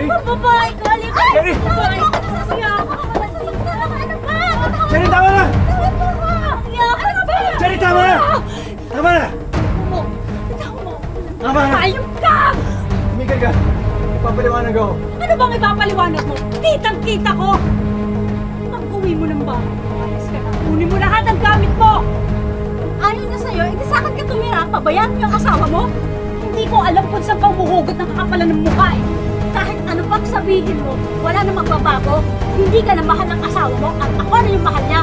Ang babae ko! Halika! Cherry! Babae ko! Nasasaya ako! Ano ba? Cherry, tama na! Ano ba? Cherry, tama na! Tama na! Tama na! Ayun ka! Tumigil ka! Ipapaliwanag ako. Ano bang ipapaliwanag mo? Kitang-kita ko! Pag-uwi mo ng bahay, alis ka na. Kunin mo lahat ang gamit mo! Ayaw na sa'yo, hindi sa akin ka tumira. Pabayaan mo yung asawa mo? Hindi ko alam kung saan ka umuhugot ng kakapalan ng mukha eh. Kahit ano pang sabihin mo, wala na magbabago. Hindi ka na mahal ng asawa mo at ako na yung mahal niya.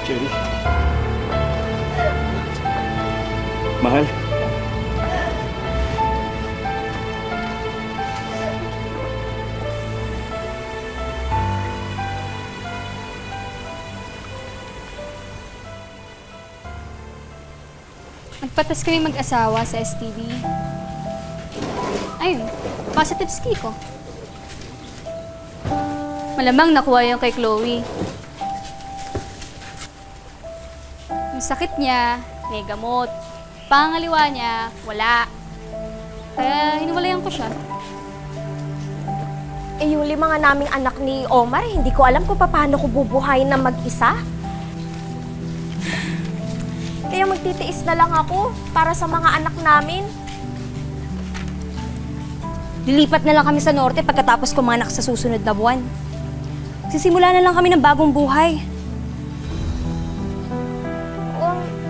Cherry. Mahal. Nagpatas kami mag-asawa sa STV. Ayun, positive ski ko. Malamang nakuha yung kay Chloe. Yung sakit niya, may gamot. Pangaliwa niya, wala. Kaya hinuwalayan ko siya. Eh, yung 5 nga naming anak ni Omar, hindi ko alam kung paano ko bubuhayin na mag-isa. Kaya magtitiis na lang ako para sa mga anak namin. Lilipat na lang kami sa norte pagkatapos kumanak sa susunod na buwan. Sisimula na lang kami ng bagong buhay.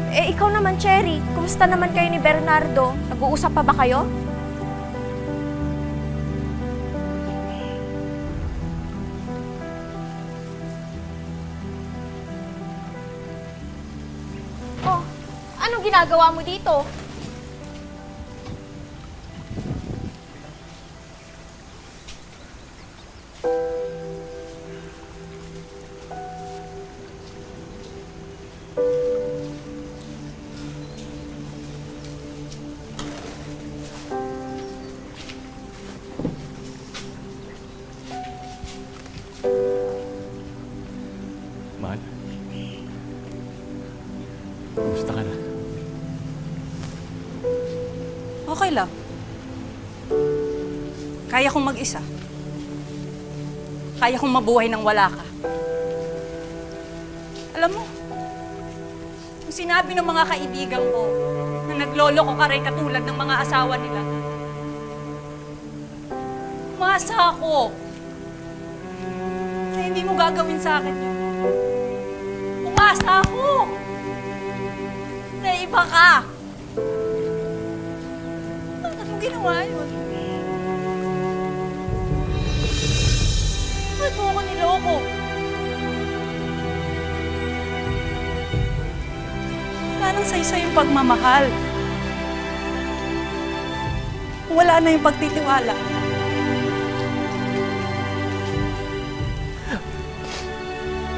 Eh, ikaw naman, Cherry. Kumusta naman kayo ni Bernardo? Nag-uusap pa ba kayo? Oh, anong ginagawa mo dito? Mahal. Kumusta ka na? Okay lang. Kaya kong mag-isa. Kaya kong mabuhay nang wala ka. Alam mo, kung sinabi ng mga kaibigan ko na naglolo ko ka rin katulad ng mga asawa nila, umasa ako na hindi mo gagawin sa akin yun. Umasa ako na iba ka. Anong ginawa yun? Ba't mo ako niloko? Wala nang saysay yung pagmamahal. Wala na yung pagtitiwala.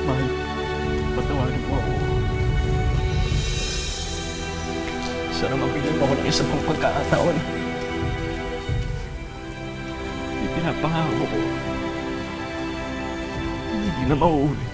Mahal, patawarin mo ako. Sana mabigyan mo ako ng isa pang pagkakataon. Hindi pinapangako ko. Hindi na mauulit.